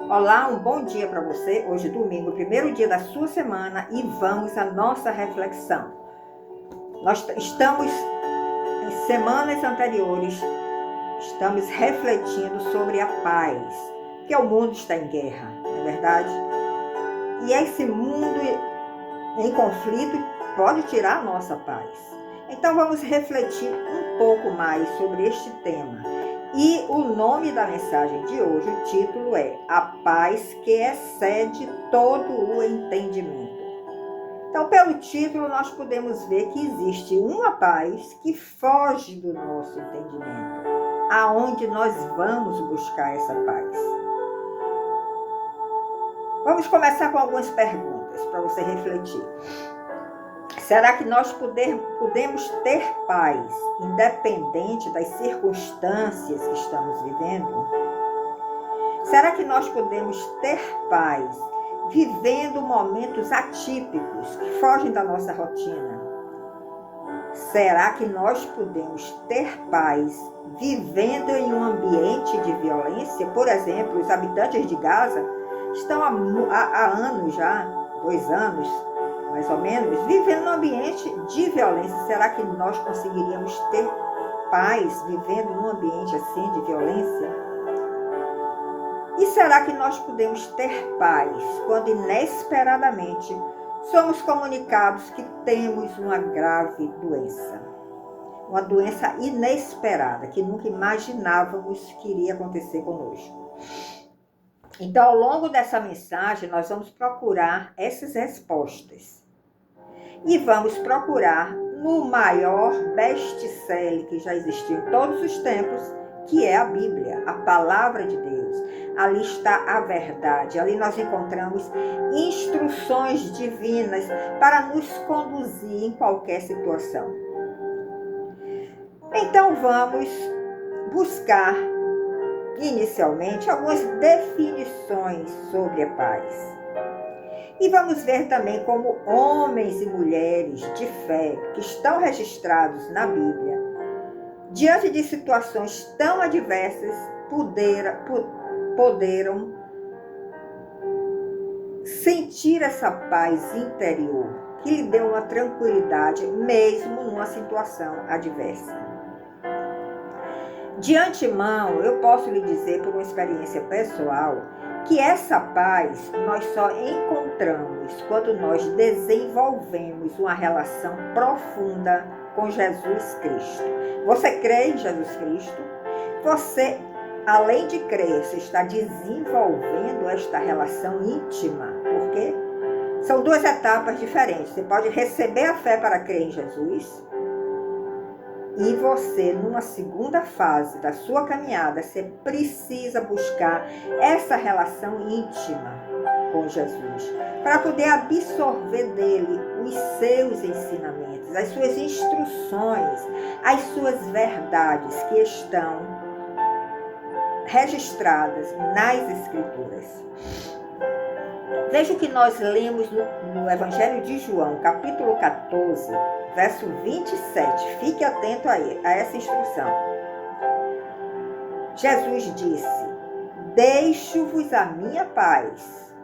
Olá, um bom dia para você. Hoje, domingo, primeiro dia da sua semana, e vamos à nossa reflexão. Nós estamos, em semanas anteriores, estamos refletindo sobre a paz, porque o mundo está em guerra, não é verdade? E esse mundo em conflito pode tirar a nossa paz. Então, vamos refletir um pouco mais sobre este tema. E o nome da mensagem de hoje, o título é A Paz que Excede Todo o Entendimento. Então, pelo título, nós podemos ver que existe uma paz que foge do nosso entendimento. Aonde nós vamos buscar essa paz? Vamos começar com algumas perguntas para você refletir. Será que nós podemos ter paz, independente das circunstâncias que estamos vivendo? Será que nós podemos ter paz, vivendo momentos atípicos que fogem da nossa rotina? Será que nós podemos ter paz, vivendo em um ambiente de violência? Por exemplo, os habitantes de Gaza estão há anos já, 2 anos, mais ou menos, vivendo num ambiente de violência. Será que nós conseguiríamos ter paz vivendo num ambiente assim de violência? E será que nós podemos ter paz quando inesperadamente somos comunicados que temos uma grave doença? Uma doença inesperada, que nunca imaginávamos que iria acontecer conosco. Então, ao longo dessa mensagem, nós vamos procurar essas respostas. E vamos procurar no maior best-seller que já existiu em todos os tempos, que é a Bíblia, a Palavra de Deus. Ali está a verdade, ali nós encontramos instruções divinas para nos conduzir em qualquer situação. Então vamos buscar, inicialmente, algumas definições sobre a paz. E vamos ver também como homens e mulheres de fé que estão registrados na Bíblia, diante de situações tão adversas, puderam sentir essa paz interior, que lhe deu uma tranquilidade, mesmo numa situação adversa. De antemão, eu posso lhe dizer, por uma experiência pessoal, que essa paz nós só encontramos quando nós desenvolvemos uma relação profunda com Jesus Cristo. Você crê em Jesus Cristo? Você, além de crer, você está desenvolvendo esta relação íntima. Por quê? São 2 etapas diferentes. Você pode receber a fé para crer em Jesus, e você, numa segunda fase da sua caminhada, você precisa buscar essa relação íntima com Jesus, para poder absorver dele os seus ensinamentos, as suas instruções, as suas verdades que estão registradas nas Escrituras. Veja o que nós lemos no Evangelho de João, capítulo 14, verso 27. Fique atento a essa instrução. Jesus disse: deixo-vos a minha paz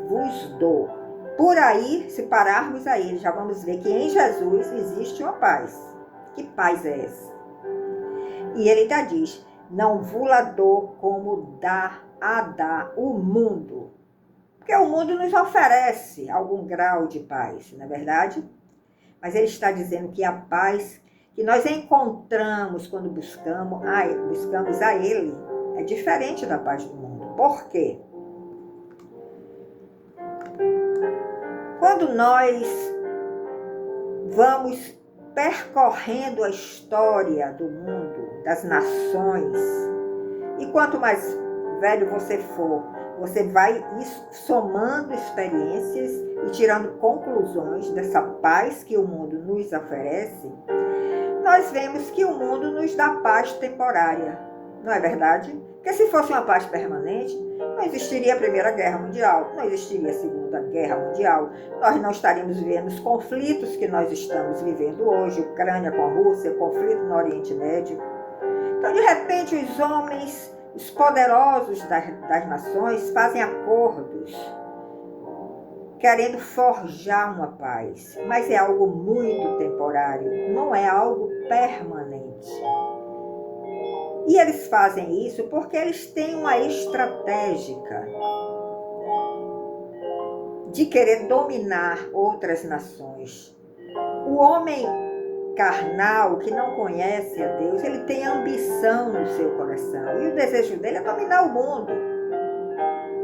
vos dou. Por aí, se pararmos aí, já vamos ver que em Jesus existe uma paz. Que paz é essa? E ele ainda diz: não vos-la dou como dá o mundo. Porque o mundo nos oferece algum grau de paz, não é verdade? Mas ele está dizendo que a paz que nós encontramos quando buscamos a ele é diferente da paz do mundo. Por quê? Quando nós vamos percorrendo a história do mundo, das nações, e quanto mais velho você for, você vai somando experiências e tirando conclusões dessa paz que o mundo nos oferece, nós vemos que o mundo nos dá paz temporária, não é verdade? Porque se fosse uma paz permanente, não existiria a Primeira Guerra Mundial, não existiria a Segunda Guerra Mundial, nós não estaríamos vivendo os conflitos que nós estamos vivendo hoje, Ucrânia com a Rússia, conflito no Oriente Médio. Então, de repente, os homens Os poderosos das nações fazem acordos, querendo forjar uma paz, mas é algo muito temporário, não é algo permanente. E eles fazem isso porque eles têm uma estratégia de querer dominar outras nações. O homem carnal, que não conhece a Deus, ele tem ambição no seu coração. E o desejo dele é dominar o mundo.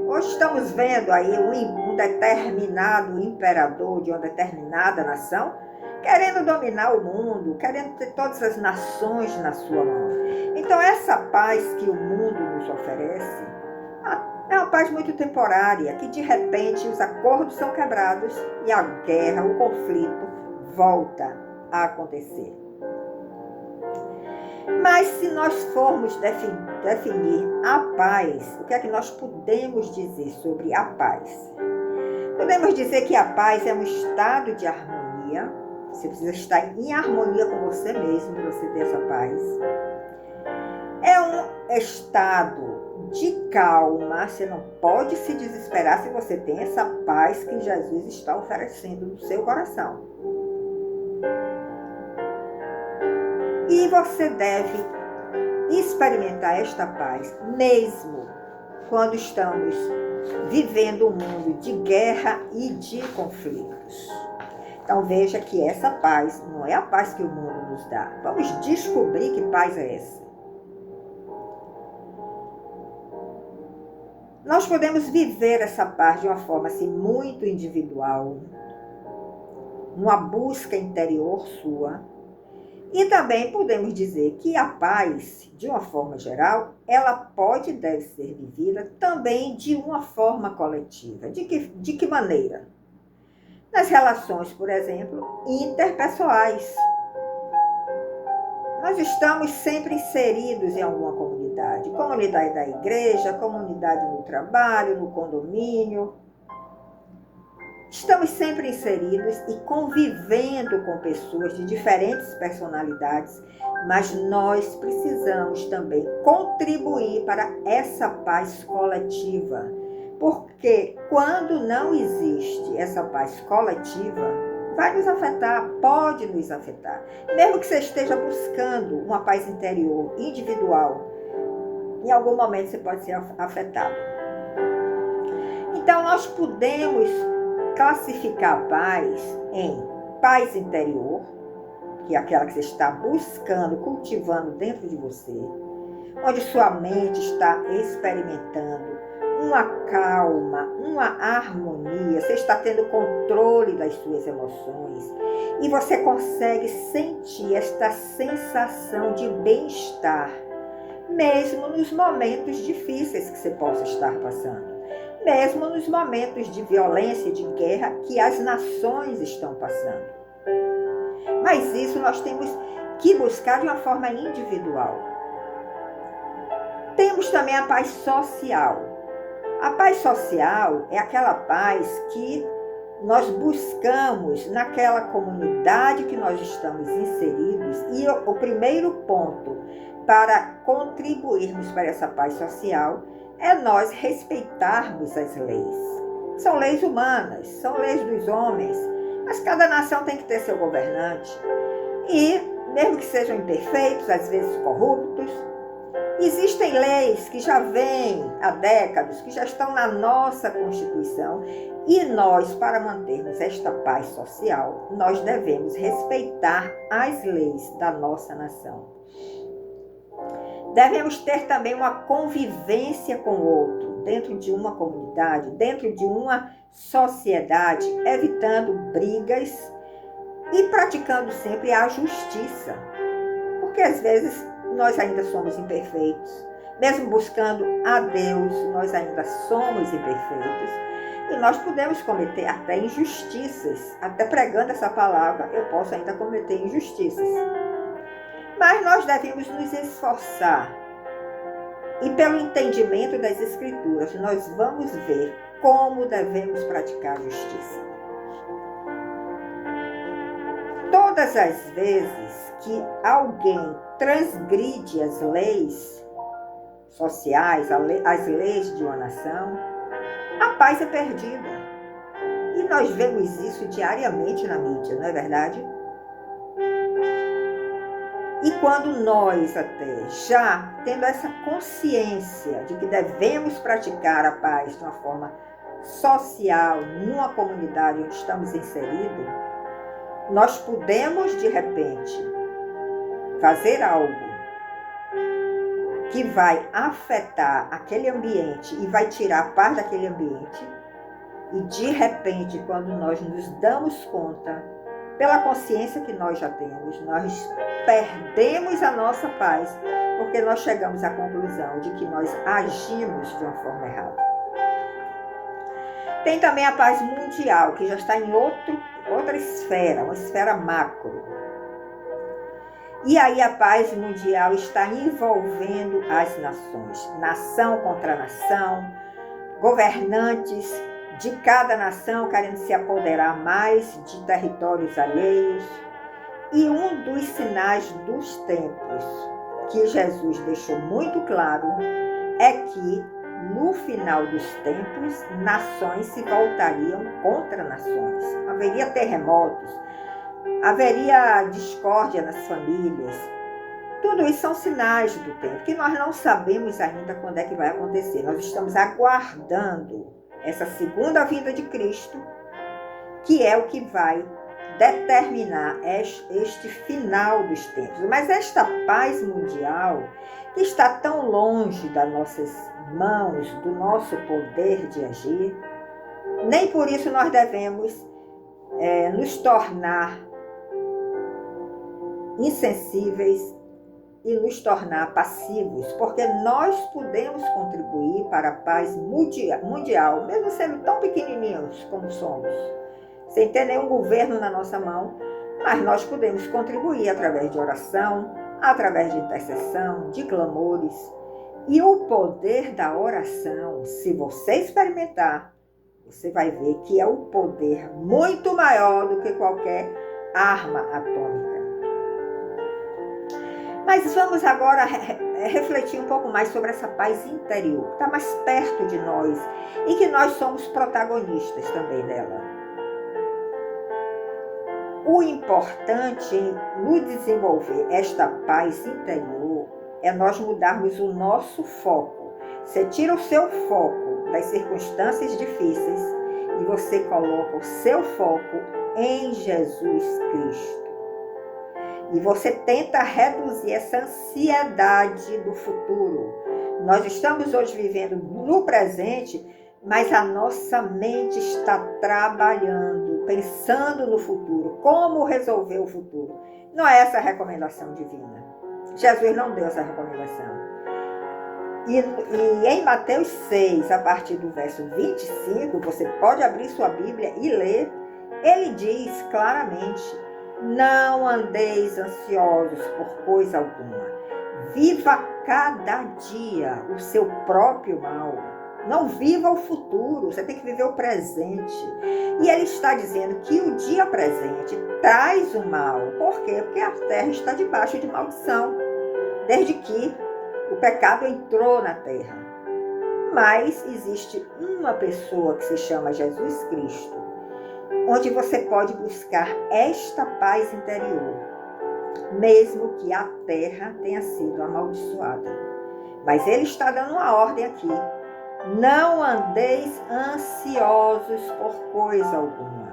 Hoje estamos vendo aí um determinado imperador de uma determinada nação querendo dominar o mundo, querendo ter todas as nações na sua mão. Então essa paz que o mundo nos oferece é uma paz muito temporária, que de repente os acordos são quebrados e a guerra, o conflito volta a acontecer. Mas se nós formos definir a paz, o que é que nós podemos dizer sobre a paz? Podemos dizer que a paz é um estado de harmonia. Você precisa estar em harmonia com você mesmo para você ter essa paz. É um estado de calma. Você não pode se desesperar se você tem essa paz que Jesus está oferecendo no seu coração. E você deve experimentar esta paz mesmo quando estamos vivendo um mundo de guerra e de conflitos. Então veja que essa paz não é a paz que o mundo nos dá. Vamos descobrir que paz é essa. Nós podemos viver essa paz de uma forma assim, muito individual, uma busca interior sua. E também podemos dizer que a paz, de uma forma geral, ela pode e deve ser vivida também de uma forma coletiva. De que maneira? Nas relações, por exemplo, interpessoais. Nós estamos sempre inseridos em alguma comunidade. Comunidade da igreja, comunidade no trabalho, no condomínio. Estamos sempre inseridos e convivendo com pessoas de diferentes personalidades, mas nós precisamos também contribuir para essa paz coletiva. Porque quando não existe essa paz coletiva, vai nos afetar, pode nos afetar. Mesmo que você esteja buscando uma paz interior, individual, em algum momento você pode ser afetado. Então nós podemos classificar a paz em paz interior, que é aquela que você está buscando, cultivando dentro de você, onde sua mente está experimentando uma calma, uma harmonia, você está tendo controle das suas emoções e você consegue sentir esta sensação de bem-estar, mesmo nos momentos difíceis que você possa estar passando. Mesmo nos momentos de violência e de guerra que as nações estão passando. Mas isso nós temos que buscar de uma forma individual. Temos também a paz social. A paz social é aquela paz que nós buscamos naquela comunidade que nós estamos inseridos. E o primeiro ponto para contribuirmos para essa paz social é nós respeitarmos as leis. São leis humanas, são leis dos homens, mas cada nação tem que ter seu governante. E, mesmo que sejam imperfeitos, às vezes corruptos, existem leis que já vêm há décadas, que já estão na nossa Constituição, e nós, para mantermos esta paz social, nós devemos respeitar as leis da nossa nação. Devemos ter também uma convivência com o outro, dentro de uma comunidade, dentro de uma sociedade, evitando brigas e praticando sempre a justiça. Porque às vezes nós ainda somos imperfeitos, mesmo buscando a Deus, nós ainda somos imperfeitos e nós podemos cometer até injustiças. Até pregando essa palavra, eu posso ainda cometer injustiças. Mas nós devemos nos esforçar. E pelo entendimento das Escrituras, nós vamos ver como devemos praticar a justiça. Todas as vezes que alguém transgride as leis sociais, as leis de uma nação, a paz é perdida. E nós vemos isso diariamente na mídia, não é verdade? E quando nós até já tendo essa consciência de que devemos praticar a paz de uma forma social, numa comunidade onde estamos inseridos, nós podemos de repente fazer algo que vai afetar aquele ambiente e vai tirar a paz daquele ambiente. E de repente, quando nós nos damos conta, pela consciência que nós já temos, nós perdemos a nossa paz, porque nós chegamos à conclusão de que nós agimos de uma forma errada. Tem também a paz mundial, que já está em outra esfera, uma esfera macro. E aí a paz mundial está envolvendo as nações, nação contra nação, governantes de cada nação querendo se apoderar mais de territórios alheios. E um dos sinais dos tempos que Jesus deixou muito claro é que no final dos tempos, nações se voltariam contra nações. Haveria terremotos, haveria discórdia nas famílias. Tudo isso são sinais do tempo, que nós não sabemos ainda quando é que vai acontecer. Nós estamos aguardando essa segunda vinda de Cristo, que é o que vai determinar este final dos tempos. Mas esta paz mundial, que está tão longe das nossas mãos, do nosso poder de agir, nem por isso nós devemos nos tornar insensíveis e nos tornar passivos, porque nós podemos contribuir para a paz mundial, mesmo sendo tão pequenininhos como somos, sem ter nenhum governo na nossa mão, mas nós podemos contribuir através de oração, através de intercessão, de clamores. E o poder da oração, se você experimentar, você vai ver que é um poder muito maior do que qualquer arma atômica. Mas vamos agora refletir um pouco mais sobre essa paz interior, que está mais perto de nós e que nós somos protagonistas também dela. O importante no desenvolver esta paz interior é nós mudarmos o nosso foco. Você tira o seu foco das circunstâncias difíceis e você coloca o seu foco em Jesus Cristo. E você tenta reduzir essa ansiedade do futuro. Nós estamos hoje vivendo no presente, mas a nossa mente está trabalhando, pensando no futuro, como resolver o futuro. Não é essa a recomendação divina. Jesus não deu essa recomendação. E em Mateus 6, a partir do verso 25, você pode abrir sua Bíblia e ler, ele diz claramente: não andeis ansiosos por coisa alguma. Viva cada dia o seu próprio mal. Não viva o futuro, você tem que viver o presente. E ele está dizendo que o dia presente traz o mal. Por quê? Porque a terra está debaixo de maldição, desde que o pecado entrou na terra. Mas existe uma pessoa que se chama Jesus Cristo, onde você pode buscar esta paz interior, mesmo que a terra tenha sido amaldiçoada. Mas ele está dando uma ordem aqui: não andeis ansiosos por coisa alguma.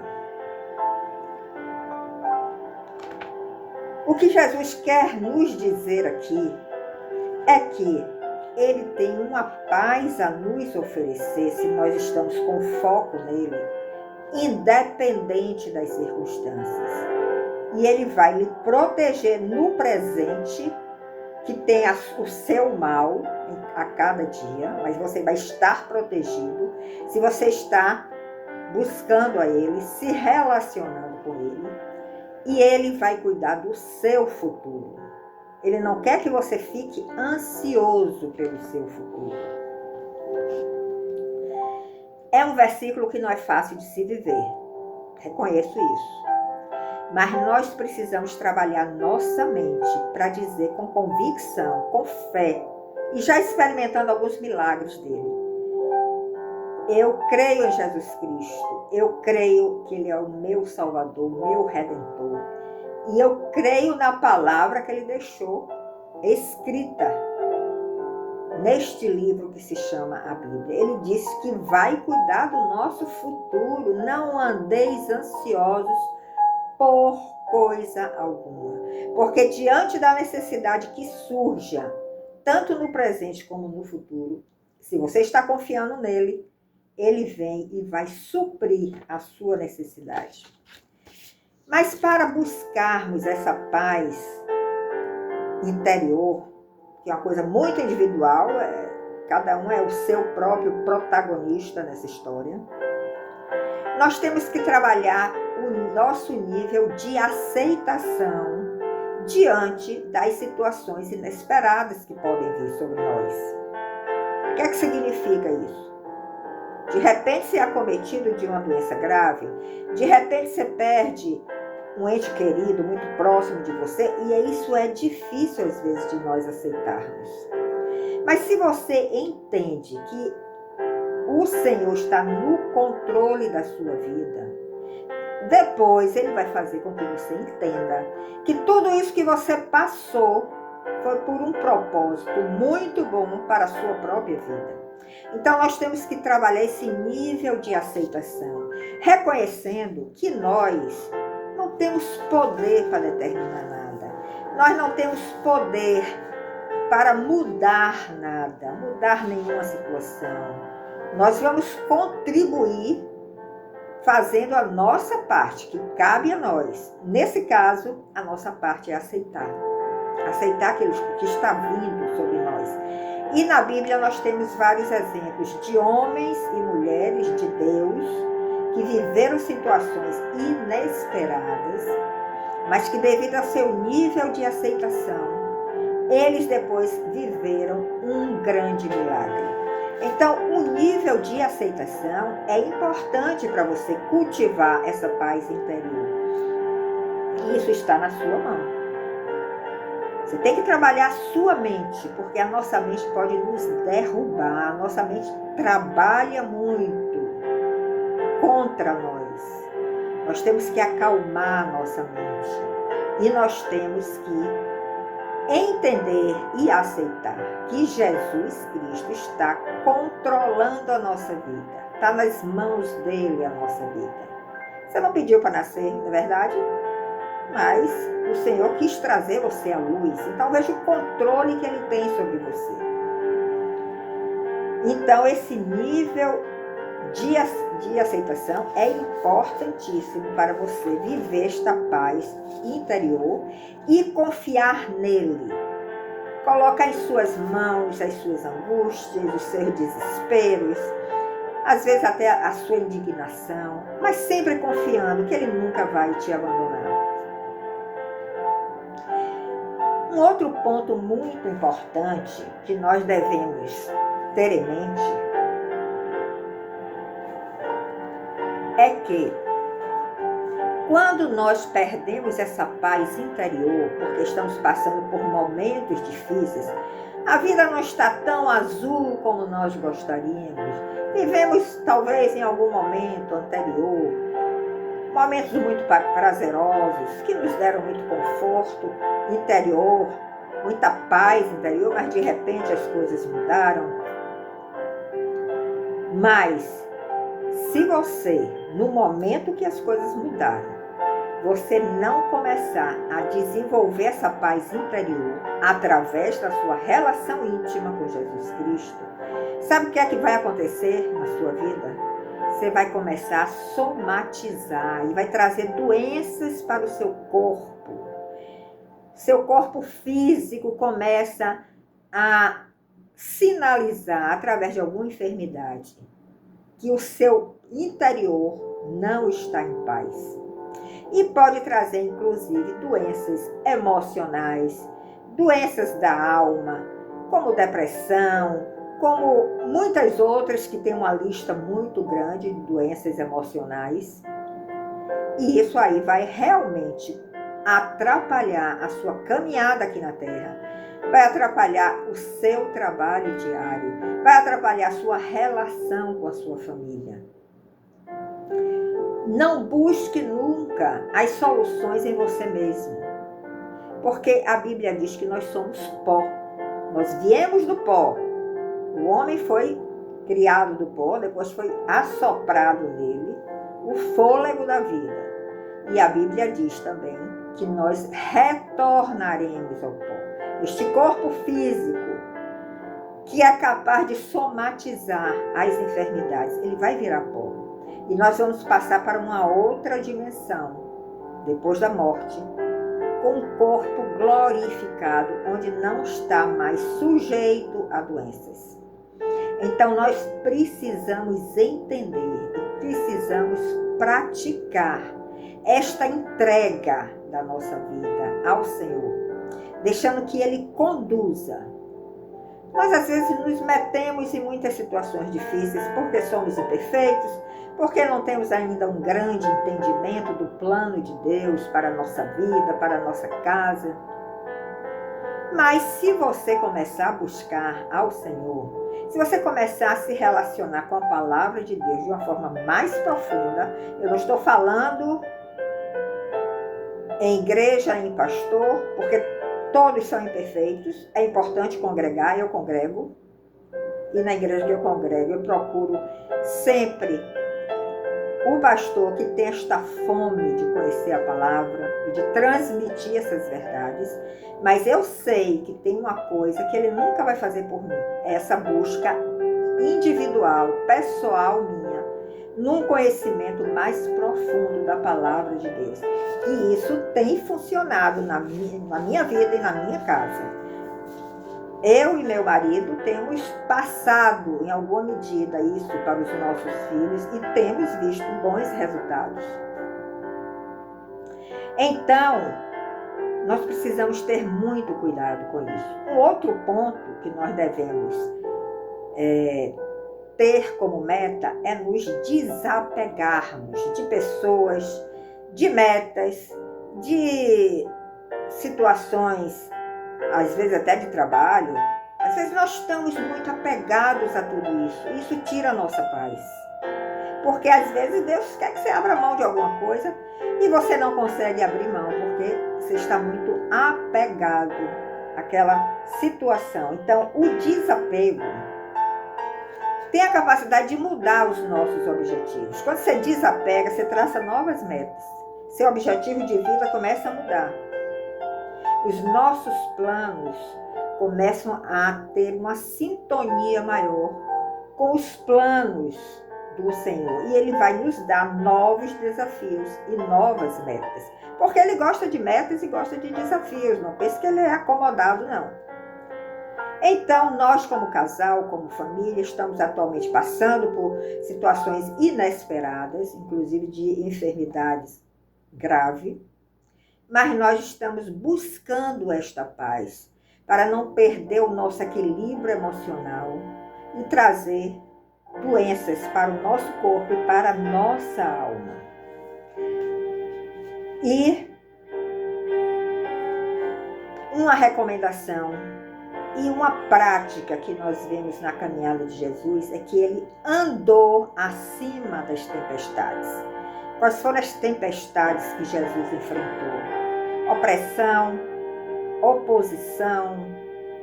O que Jesus quer nos dizer aqui é que ele tem uma paz a nos oferecer se nós estamos com foco nele, independente das circunstâncias. E ele vai lhe proteger no presente, que tem o seu mal a cada dia, mas você vai estar protegido se você está buscando a ele, se relacionando com ele, e ele vai cuidar do seu futuro. Ele não quer que você fique ansioso pelo seu futuro. É um versículo que não é fácil de se viver, reconheço isso. Mas nós precisamos trabalhar nossa mente para dizer com convicção, com fé e já experimentando alguns milagres dele. Eu creio em Jesus Cristo, eu creio que Ele é o meu Salvador, o meu Redentor. E eu creio na palavra que Ele deixou escrita neste livro que se chama a Bíblia. Ele disse que vai cuidar do nosso futuro. Não andeis ansiosos por coisa alguma. Porque diante da necessidade que surja, tanto no presente como no futuro, se você está confiando nele, ele vem e vai suprir a sua necessidade. Mas para buscarmos essa paz interior, que é uma coisa muito individual, cada um é o seu próprio protagonista nessa história, nós temos que trabalhar o nosso nível de aceitação diante das situações inesperadas que podem vir sobre nós. O que é que significa isso? De repente você é acometido de uma doença grave, de repente você perde um ente querido muito próximo de você, e isso é difícil às vezes de nós aceitarmos. Mas se você entende que o Senhor está no controle da sua vida, depois Ele vai fazer com que você entenda que tudo isso que você passou foi por um propósito muito bom para a sua própria vida. Então nós temos que trabalhar esse nível de aceitação, reconhecendo que nós não temos poder para determinar nada. Nós não temos poder para mudar nada, mudar nenhuma situação. Nós vamos contribuir fazendo a nossa parte, que cabe a nós. Nesse caso, a nossa parte é aceitar. Aceitar aquilo que está vindo sobre nós. E na Bíblia nós temos vários exemplos de homens e mulheres de Deus que viveram situações inesperadas, mas que devido ao seu nível de aceitação, eles depois viveram um grande milagre. Então, o nível de aceitação é importante para você cultivar essa paz interior. E isso está na sua mão. Você tem que trabalhar a sua mente, porque a nossa mente pode nos derrubar. A nossa mente trabalha muito contra nós. Nós temos que acalmar a nossa mente. E nós temos que entender e aceitar que Jesus Cristo está controlando a nossa vida. Está nas mãos dele a nossa vida. Você não pediu para nascer, não é verdade? Mas o Senhor quis trazer você à luz. Então veja o controle que Ele tem sobre você. Então esse nível de aceitação é importantíssimo para você viver esta paz interior e confiar nele. Colocar em suas mãos as suas angústias, os seus desesperos, às vezes até a sua indignação, mas sempre confiando que ele nunca vai te abandonar. Um outro ponto muito importante que nós devemos ter em mente é que quando nós perdemos essa paz interior, porque estamos passando por momentos difíceis, a vida não está tão azul como nós gostaríamos. Vivemos, talvez, em algum momento anterior, momentos muito prazerosos, que nos deram muito conforto interior, muita paz interior, mas de repente as coisas mudaram. Mas, se você, no momento que as coisas mudaram, você não começar a desenvolver essa paz interior através da sua relação íntima com Jesus Cristo, sabe o que é que vai acontecer na sua vida? Você vai começar a somatizar e vai trazer doenças para o seu corpo. Seu corpo físico começa a sinalizar através de alguma enfermidade que o seu interior não está em paz. E pode trazer, inclusive, doenças emocionais, doenças da alma, como depressão, como muitas outras que têm uma lista muito grande de doenças emocionais. E isso aí vai realmente atrapalhar a sua caminhada aqui na Terra, vai atrapalhar o seu trabalho diário, vai atrapalhar a sua relação com a sua família. Não busque nunca as soluções em você mesmo, porque a Bíblia diz que nós somos pó. Nós viemos do pó. O homem foi criado do pó, depois foi assoprado nele o fôlego da vida. E a Bíblia diz também que nós retornaremos ao pó. Este corpo físico, que é capaz de somatizar as enfermidades, ele vai virar pó. E nós vamos passar para uma outra dimensão, depois da morte, com um corpo glorificado, onde não está mais sujeito a doenças. Então nós precisamos entender e precisamos praticar esta entrega da nossa vida ao Senhor, deixando que Ele conduza. Nós às vezes nos metemos em muitas situações difíceis porque somos imperfeitos, porque não temos ainda um grande entendimento do plano de Deus para a nossa vida, para a nossa casa. Mas se você começar a buscar ao Senhor, se você começar a se relacionar com a palavra de Deus de uma forma mais profunda, eu não estou falando em igreja, em pastor, porque todos são imperfeitos, é importante congregar, eu congrego, e na igreja que eu congrego, eu procuro sempre o pastor que tem esta fome de conhecer a palavra e de transmitir essas verdades, mas eu sei que tem uma coisa que ele nunca vai fazer por mim, é essa busca individual, pessoal minha, num conhecimento mais profundo da palavra de Deus. E isso tem funcionado na minha vida e na minha casa. Eu e meu marido temos passado, em alguma medida, isso para os nossos filhos e temos visto bons resultados. Então, nós precisamos ter muito cuidado com isso. Um outro ponto que nós devemos ter como meta é nos desapegarmos de pessoas, de metas, de situações, às vezes até de trabalho. Às vezes nós estamos muito apegados a tudo isso. Isso tira a nossa paz. Porque às vezes Deus quer que você abra mão de alguma coisa e você não consegue abrir mão, porque você está muito apegado àquela situação. Então, o desapego tem a capacidade de mudar os nossos objetivos. Quando você desapega, você traça novas metas. Seu objetivo de vida começa a mudar. Os nossos planos começam a ter uma sintonia maior com os planos do Senhor. E Ele vai nos dar novos desafios e novas metas. Porque Ele gosta de metas e gosta de desafios. Não pense que Ele é acomodado, não. Então, nós como casal, como família, estamos atualmente passando por situações inesperadas, inclusive de enfermidades graves, mas nós estamos buscando esta paz para não perder o nosso equilíbrio emocional e trazer doenças para o nosso corpo e para a nossa alma. E uma recomendação e uma prática que nós vemos na caminhada de Jesus é que ele andou acima das tempestades. Quais foram as tempestades que Jesus enfrentou? Opressão, oposição,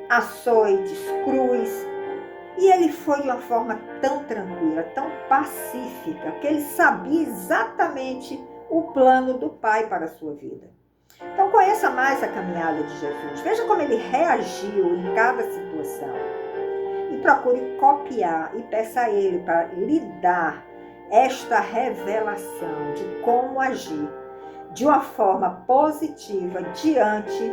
açoites, cruz. E ele foi de uma forma tão tranquila, tão pacífica, que ele sabia exatamente o plano do Pai para a sua vida. Então conheça mais a caminhada de Jesus. Veja como ele reagiu em cada situação. E procure copiar e peça a ele para lhe dar esta revelação de como agir de uma forma positiva diante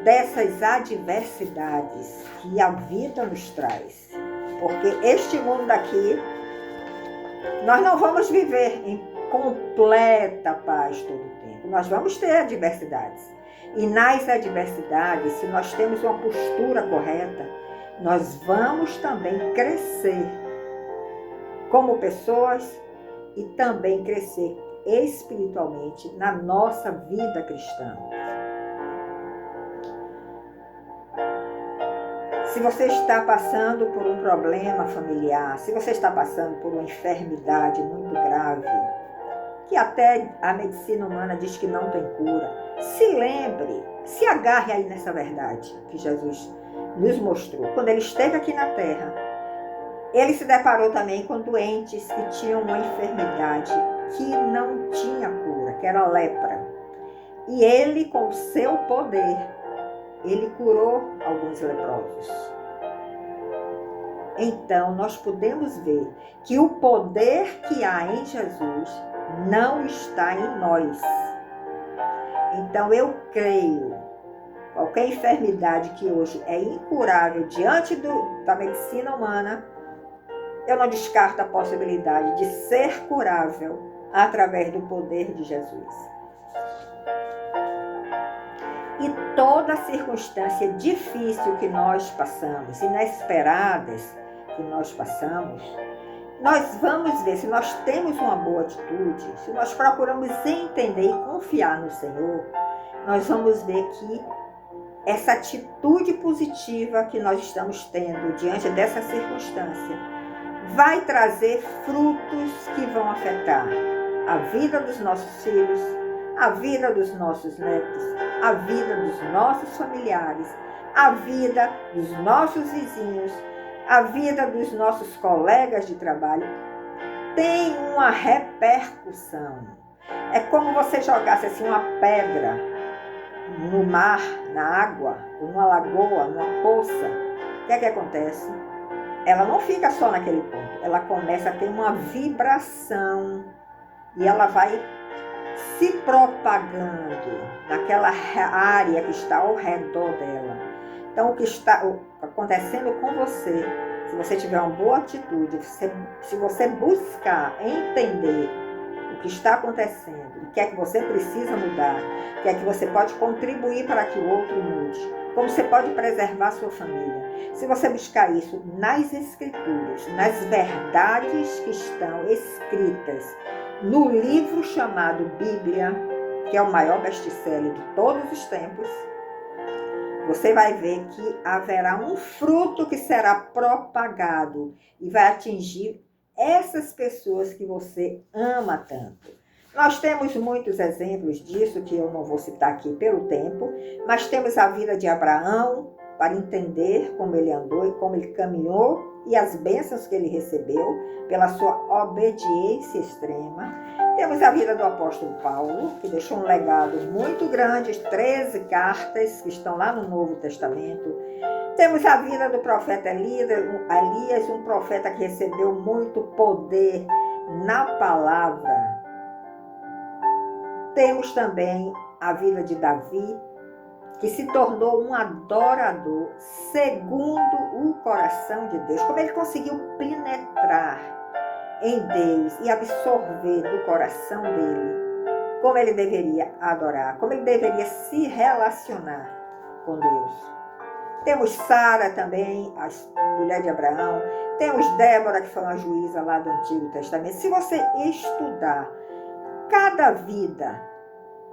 dessas adversidades que a vida nos traz. Porque este mundo aqui, nós não vamos viver em completa paz todo o tempo. Nós vamos ter adversidades. E nas adversidades, se nós temos uma postura correta, nós vamos também crescer como pessoas e também crescer espiritualmente na nossa vida cristã. Se você está passando por um problema familiar, se você está passando por uma enfermidade muito grave, que até a medicina humana diz que não tem cura, se lembre, se agarre aí nessa verdade que Jesus nos mostrou. Quando ele esteve aqui na Terra, ele se deparou também com doentes que tinham uma enfermidade que não tinha cura, que era a lepra. E ele, com o seu poder, ele curou alguns leprosos. Então, nós podemos ver que o poder que há em Jesus não está em nós. Então, eu creio, qualquer enfermidade que hoje é incurável diante da medicina humana, eu não descarto a possibilidade de ser curável através do poder de Jesus. E toda circunstância difícil que nós passamos, inesperadas que nós passamos, nós vamos ver, se nós temos uma boa atitude, se nós procuramos entender e confiar no Senhor, nós vamos ver que essa atitude positiva que nós estamos tendo diante dessa circunstância vai trazer frutos que vão afetar a vida dos nossos filhos, a vida dos nossos netos, a vida dos nossos familiares, a vida dos nossos vizinhos, a vida dos nossos colegas de trabalho. Tem uma repercussão. É como você jogasse assim uma pedra no mar, na água, numa lagoa, numa poça. O que é que acontece? Ela não fica só naquele ponto, ela começa a ter uma vibração e ela vai se propagando naquela área que está ao redor dela. Então, o que está acontecendo com você, se você tiver uma boa atitude, se você buscar entender o que está acontecendo, o que é que você precisa mudar, o que é que você pode contribuir para que o outro mude, como você pode preservar a sua família. Se você buscar isso nas Escrituras, nas verdades que estão escritas no livro chamado Bíblia, que é o maior best-seller de todos os tempos, você vai ver que haverá um fruto que será propagado e vai atingir essas pessoas que você ama tanto. Nós temos muitos exemplos disso, que eu não vou citar aqui pelo tempo, mas temos a vida de Abraão, para entender como ele andou e como ele caminhou e as bênçãos que ele recebeu pela sua obediência extrema. Temos a vida do apóstolo Paulo, que deixou um legado muito grande, 13 cartas que estão lá no Novo Testamento. Temos a vida do profeta Elias, um profeta que recebeu muito poder na palavra. Temos também a vida de Davi, que se tornou um adorador segundo o coração de Deus. Como ele conseguiu penetrar em Deus e absorver do coração dele como ele deveria adorar, como ele deveria se relacionar com Deus. Temos Sara também, a mulher de Abraão. Temos Débora, que foi uma juíza lá do Antigo Testamento. Se você estudar cada vida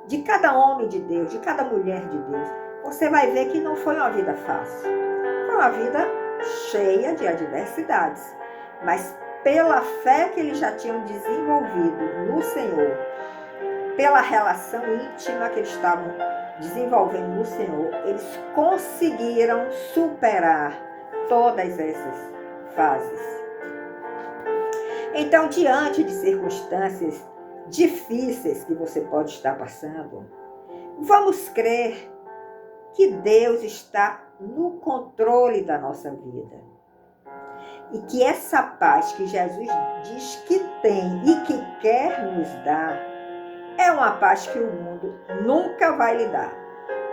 de cada homem de Deus, de cada mulher de Deus, você vai ver que não foi uma vida fácil. Foi uma vida cheia de adversidades. Mas pela fé que eles já tinham desenvolvido no Senhor, pela relação íntima que eles estavam desenvolvendo no Senhor, eles conseguiram superar todas essas fases. Então, diante de circunstâncias difíceis que você pode estar passando, vamos crer que Deus está no controle da nossa vida. E que essa paz que Jesus diz que tem e que quer nos dar, é uma paz que o mundo nunca vai lhe dar.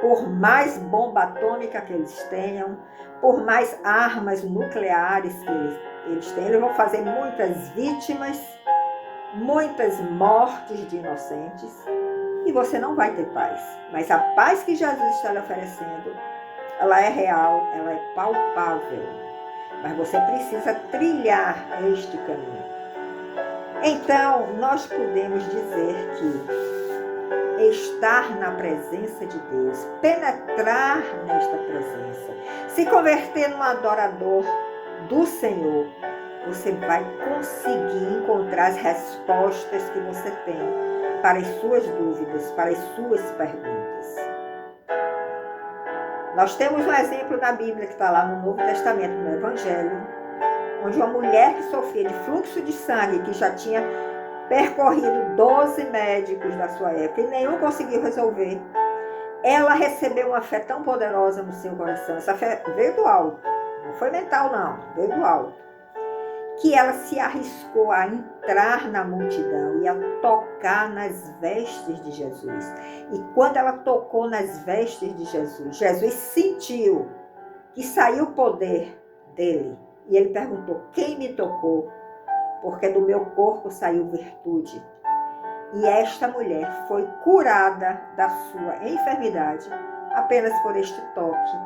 Por mais bomba atômica que eles tenham, por mais armas nucleares que eles tenham, eles vão fazer muitas vítimas, muitas mortes de inocentes, e você não vai ter paz. Mas a paz que Jesus está lhe oferecendo, ela é real, ela é palpável. Mas você precisa trilhar este caminho. Então, nós podemos dizer que estar na presença de Deus, penetrar nesta presença, se converter num adorador do Senhor, você vai conseguir encontrar as respostas que você tem para as suas dúvidas, para as suas perguntas. Nós temos um exemplo na Bíblia que está lá no Novo Testamento, no Evangelho, onde uma mulher que sofria de fluxo de sangue, que já tinha percorrido 12 médicos da sua época e nenhum conseguiu resolver, ela recebeu uma fé tão poderosa no seu coração. Essa fé veio do alto, não foi mental não, veio do alto, que ela se arriscou a entrar na multidão e a tocar nas vestes de Jesus. E quando ela tocou nas vestes de Jesus, Jesus sentiu que saiu o poder dele. E ele perguntou: quem me tocou? Porque do meu corpo saiu virtude. E esta mulher foi curada da sua enfermidade apenas por este toque.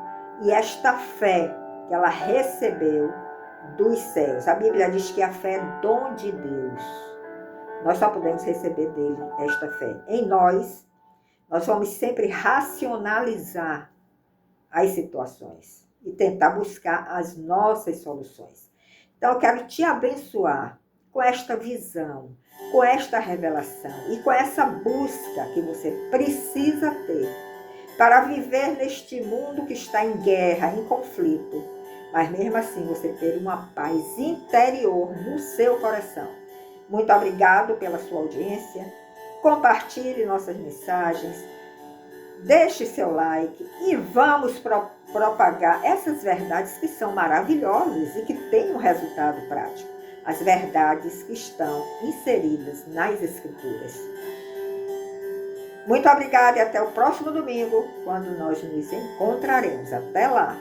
E esta fé que ela recebeu dos céus. A Bíblia diz que a fé é dom de Deus. Nós só podemos receber dele esta fé. Em nós vamos sempre racionalizar as situações e tentar buscar as nossas soluções. Então, eu quero te abençoar com esta visão, com esta revelação e com essa busca que você precisa ter para viver neste mundo que está em guerra, em conflito, mas mesmo assim você ter uma paz interior no seu coração. Muito obrigado pela sua audiência. Compartilhe nossas mensagens, deixe seu like e vamos propagar essas verdades que são maravilhosas e que têm um resultado prático. As verdades que estão inseridas nas Escrituras. Muito obrigada e até o próximo domingo, quando nós nos encontraremos. Até lá!